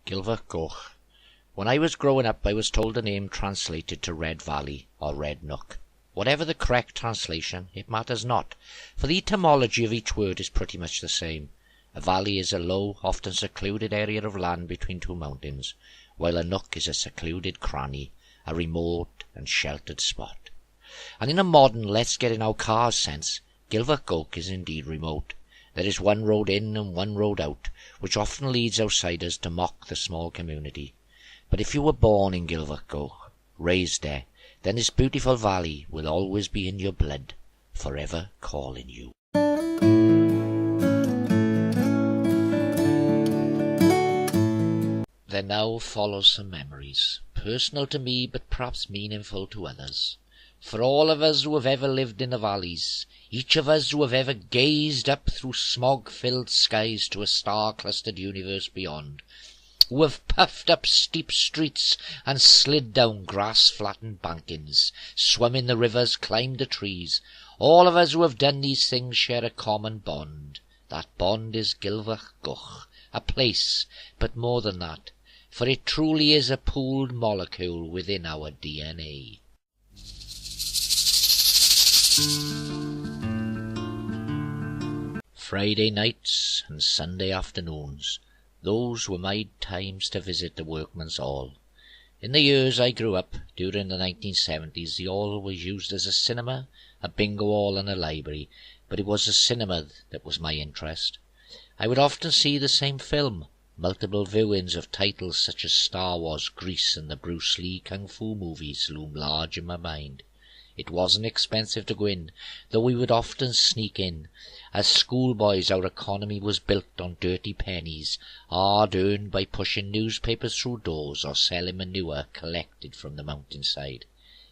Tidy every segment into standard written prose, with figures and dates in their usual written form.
Gilfach Goch. When I was growing up, I was told the name translated to Red Valley or Red Nook. Whatever the correct translation, it matters not, for the etymology of each word is pretty much the same. A valley is a low, often secluded area of land between two mountains, while a nook is a secluded cranny, a remote and sheltered spot. And in a modern let's get in our cars sense, Gilfach Goch is indeed remote. There is one road in and one road out, which often leads outsiders to mock the small community. But if you were born in Gilfach Goch, raised there, then this beautiful valley will always be in your blood, forever calling you. There now follows some memories, personal to me but perhaps meaningful to others. For all of us who have ever lived in the valleys, each of us who have ever gazed up through smog-filled skies to a star-clustered universe beyond, who have puffed up steep streets and slid down grass-flattened bankings, swum in the rivers, climbed the trees, all of us who have done these things share a common bond. That bond is Gilfach Goch, a place, but more than that, for it truly is a pooled molecule within our DNA. Friday nights and Sunday afternoons, those were my times to visit the Workman's Hall. In the years I grew up, during the 1970s, the hall was used as a cinema, a bingo hall and a library, but it was the cinema that was my interest. I would often see the same film. Multiple viewings of titles such as Star Wars, Grease and the Bruce Lee Kung Fu movies loomed large in my mind. It wasn't expensive to go in, though we would often sneak in. As schoolboys our economy was built on dirty pennies, hard-earned by pushing newspapers through doors or selling manure collected from the mountainside.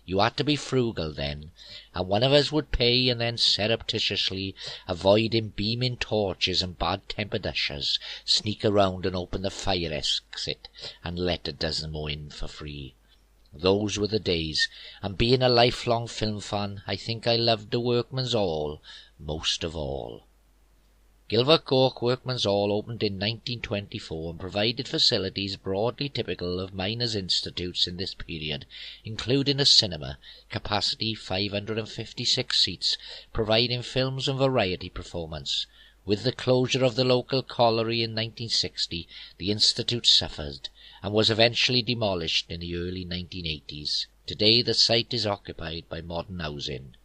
You had to be frugal then, and one of us would pay and then surreptitiously, avoiding beaming torches and bad-tempered ushers, sneak around and open the fire exit and let a dozen more in for free. Those were the days, and being a lifelong film fan, I think I loved the Workman's Hall most of all. Gilfach Goch Workman's Hall opened in 1924 and provided facilities broadly typical of miners' institutes in this period, including a cinema, capacity 556 seats, providing films and variety performance. With the closure of the local colliery in 1960, the institute suffered and was eventually demolished in the early 1980s. Today the site is occupied by modern housing.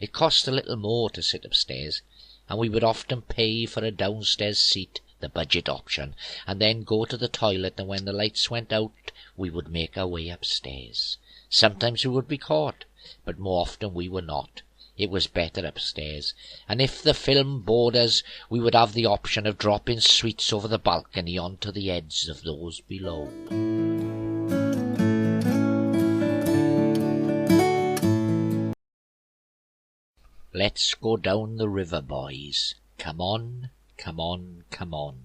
It cost a little more to sit upstairs, and we would often pay for a downstairs seat, the budget option, and then go to the toilet, and when the lights went out we would make our way upstairs. Sometimes we would be caught, but more often we were not. It was better upstairs, and if the film bored us, we would have the option of dropping sweets over the balcony onto the heads of those below. Let's go down the river, boys. Come on, come on, come on.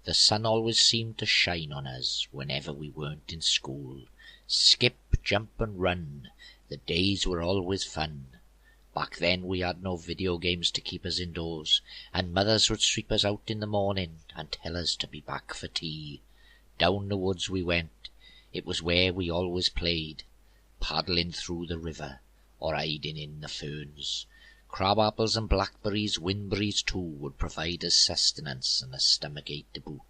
The sun always seemed to shine on us whenever we weren't in school. Skip, jump and run, the days were always fun. Back then we had no video games to keep us indoors, and mothers would sweep us out in the morning and tell us to be back for tea. Down the woods we went. It was where we always played, paddling through the river or hiding in the ferns. Crab apples and blackberries, windberries too, would provide us sustenance and a stomachache to boot.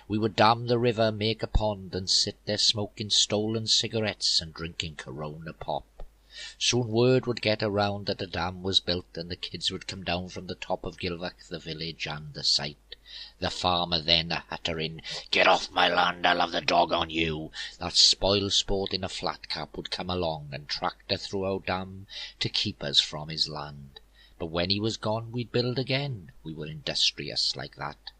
We would dam the river, make a pond, and sit there smoking stolen cigarettes and drinking Corona pop. Soon word would get around that the dam was built, and the kids would come down from the top of Gilfach, the village and the site. The farmer then a-huttering, "Get off my land, I'll have the dog on you." That spoil sport in a flat cap would come along and tractor through our dam to keep us from his land. But when he was gone we'd build again. We were industrious like that.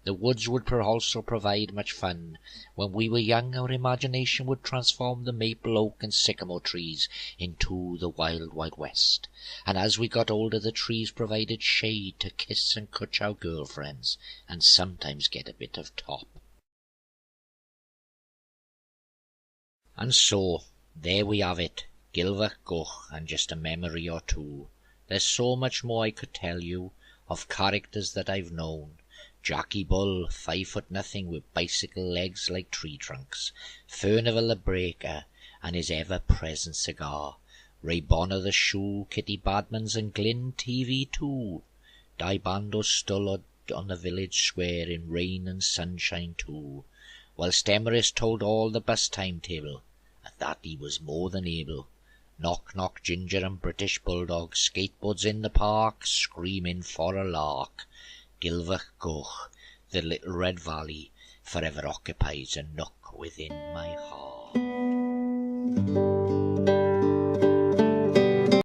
The woods would also provide much fun. When we were young our imagination would transform the maple, oak and sycamore trees into the wild, wild west. And as we got older the trees provided shade to kiss and touch our girlfriends, and sometimes get a bit of top. And so, there we have it, Gilfach Goch, and just a memory or two. There's so much more I could tell you, of characters that I've known, Jockey Bull, 5 foot nothing, with bicycle legs like tree trunks, Furnival the Breaker, and his ever-present cigar, Ray Bonner the Shoe, Kitty Badmans and Glyn TV too, Dibando Stullard on the village square in rain and sunshine too, whilst Emeris told all the bus timetable, and that he was more than able. Knock knock Ginger and British Bulldog, skateboards in the park, screaming for a lark. Gilfach Goch, the little red valley, forever occupies a nook within my heart.